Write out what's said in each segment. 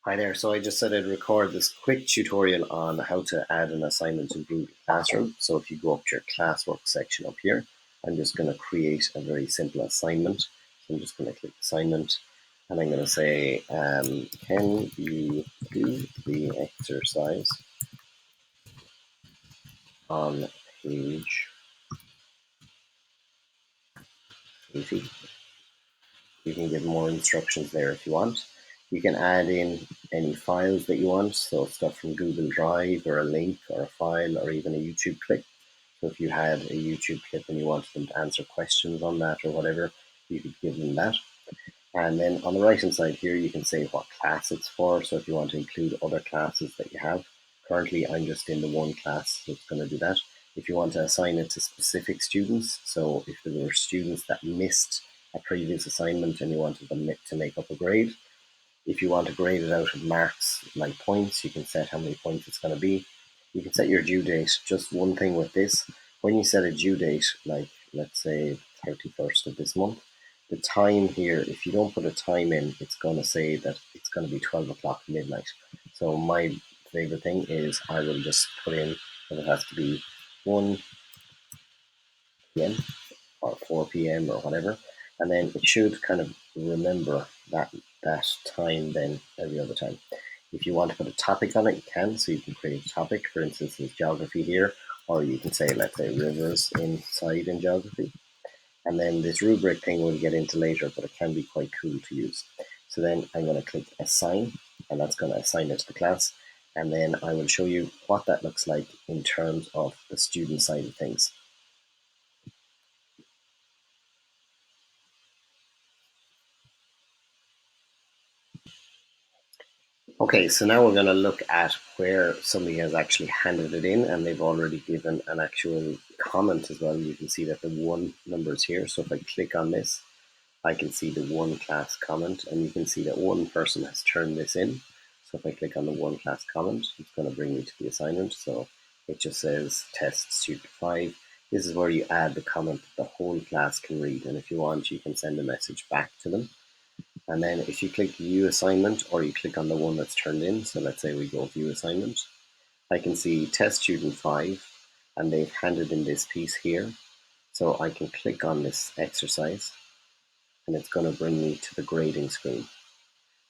Hi there. So I just said I'd record this quick tutorial on how to add an assignment in Google Classroom. So if you go up to your classwork section up here, I'm just going to create a very simple assignment. So I'm just going to click assignment and I'm going to say, can you do the exercise on page 80? You can give more instructions there if you want. You can add in any files that you want, so stuff from Google Drive or a link or a file or even a YouTube clip. So if you had a YouTube clip and you wanted them to answer questions on that or whatever, you could give them that. And then on the right hand side here, you can say what class it's for. So if you want to include other classes that you have. Currently, I'm just in the one class, so it's going to do that. If you want to assign it to specific students, so if there were students that missed a previous assignment and you wanted them to make up a grade, if you want to grade it out of marks like points, you can set how many points it's going to be. You can set your due date. Just one thing with this, when you set a due date, like let's say 31st of this month, the time here, if you don't put a time in, it's going to say that it's going to be 12 o'clock midnight. So my favorite thing is I will just put in that it has to be 1 p.m. or 4 p.m. or whatever, and then it should kind of remember that time then every other time. If you want to put a topic on it, you can. So you can create a topic, for instance, there's geography here, or you can say, let's say, rivers inside in geography. And then this rubric thing we'll get into later, but it can be quite cool to use. So then I'm going to click assign, and that's going to assign it to the class. And then I will show you what that looks like in terms of the student side of things. Okay, so now we're going to look at where somebody has actually handed it in and they've already given an actual comment as well. You can see that the one number is here. So if I click on this, I can see the one class comment and you can see that one person has turned this in. So if I click on the one class comment, it's going to bring me to the assignment. So it just says test student 5. This is where you add the comment that the whole class can read. And if you want, you can send a message back to them. And then if you click view assignment or you click on the one that's turned in, so let's say we go view assignment, I can see test student 5 and they've handed in this piece here. So I can click on this exercise and it's going to bring me to the grading screen.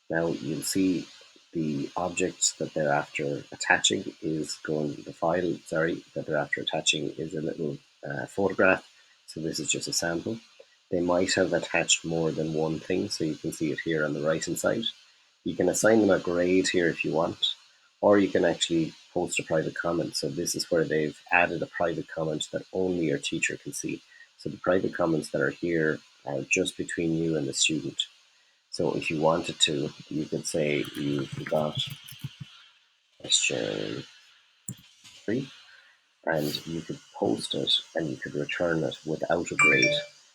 Now you'll see the object that they're after attaching is the file that they're after attaching is a little photograph. So this is just a sample. They might have attached more than one thing, so you can see it here on the right hand side. You can assign them a grade here if you want, or you can actually post a private comment. So this is where they've added a private comment that only your teacher can see. So the private comments that are here are just between you and the student. So if you wanted to, you could say you forgot question 3, and you could post it and you could return it without a grade.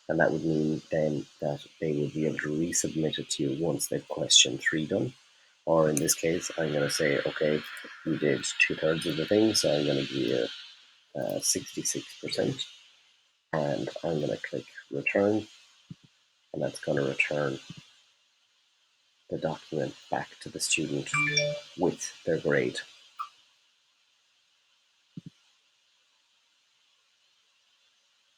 And that would mean then that they would be able to resubmit it to you once they've question 3 done. Or in this case, I'm going to say, okay, you did 2/3 of the thing, so I'm going to give you 66%. And I'm going to click return, and that's going to return the document back to the student with their grade.